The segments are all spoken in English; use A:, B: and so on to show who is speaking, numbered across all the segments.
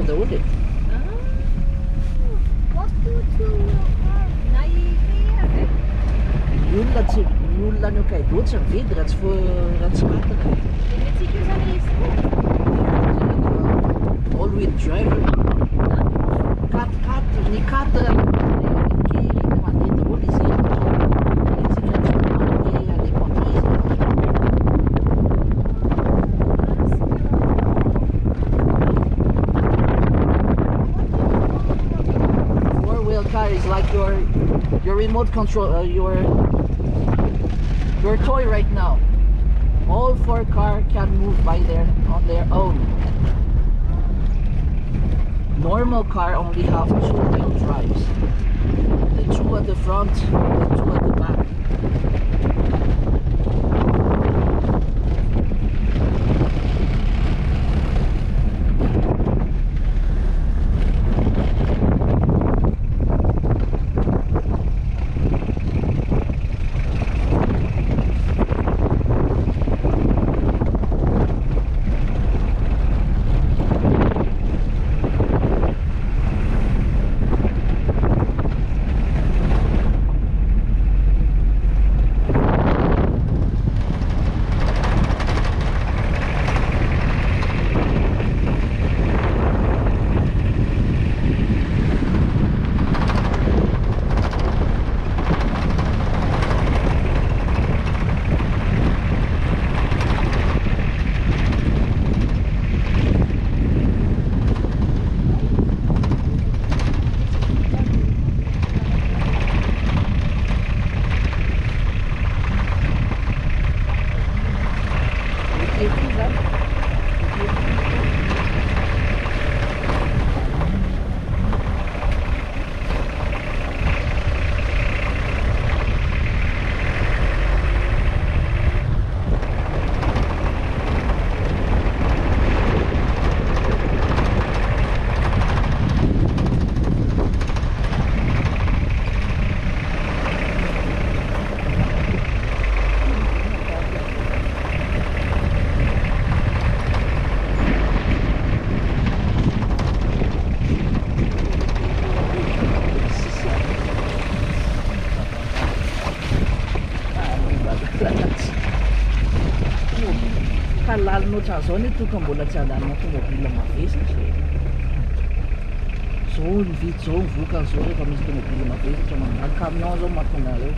A: daholo e. Ny olona ny Hokkaido tsy mividy raha tsy fatana. All wheel drive. 4x4 ny 4 mandeha daholo izy. Tsika tsy mandeha indépendant izy. Four-wheel car is like your remote control, your toy right now. All 4 cars can move on their own. Normal car only have 2-wheel drives. The 2 at the front, the 2 at the back. Kalalina ohatran'izao ny toka mbola tsy handanina tomobila mavesatra. Zao mividy zao mivoaka an'izao rehefa misy tomobila mavesatra mandalo camion zao mahatonga reo.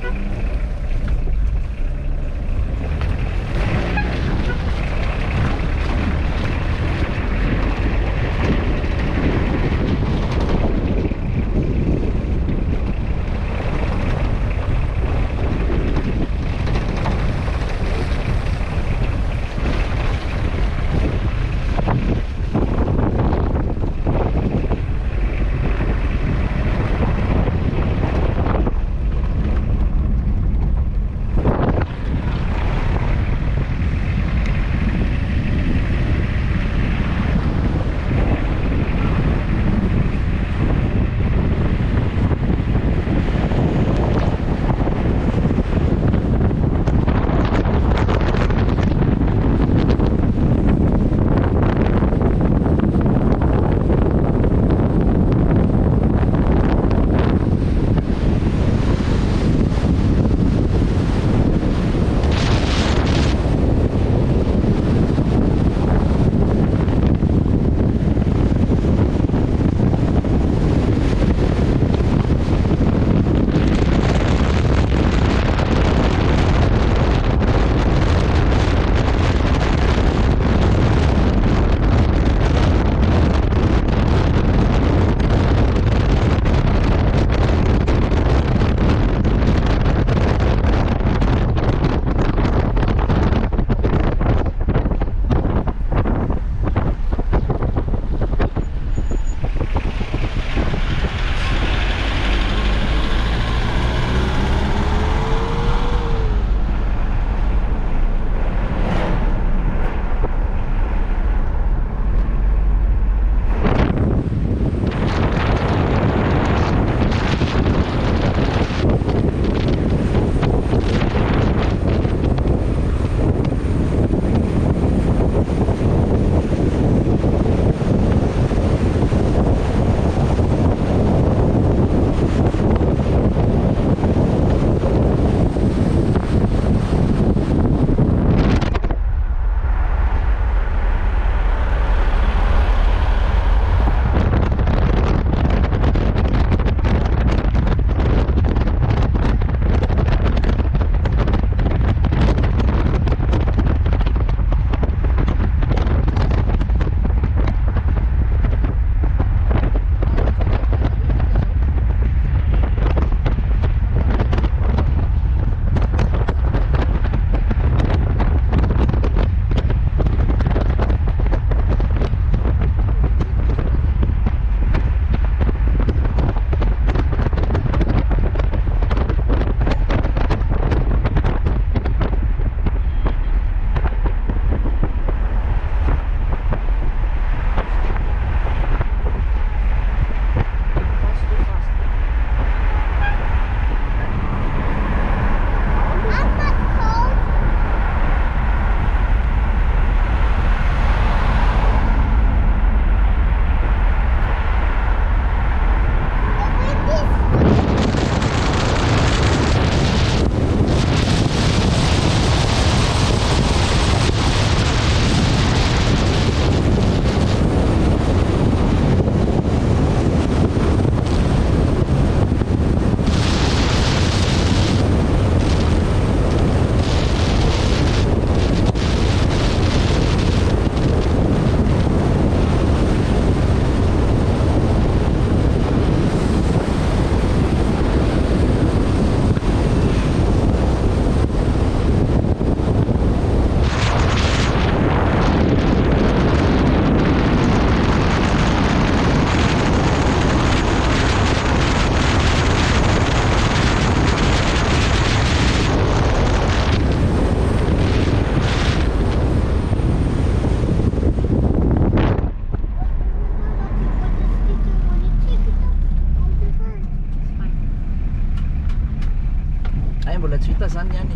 A: mbola tsy vita zany ihany.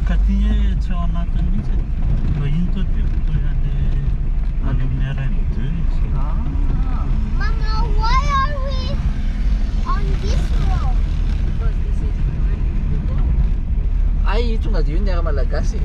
B: Katy tsy ao anatiny mihitsy. Vahiny toa ty toy any amin'ny RN2 izy.
A: Ah.
C: Mama, why are we on this road?
D: Because this is where you go.
A: Ay tonga dia io ny ara malagasy.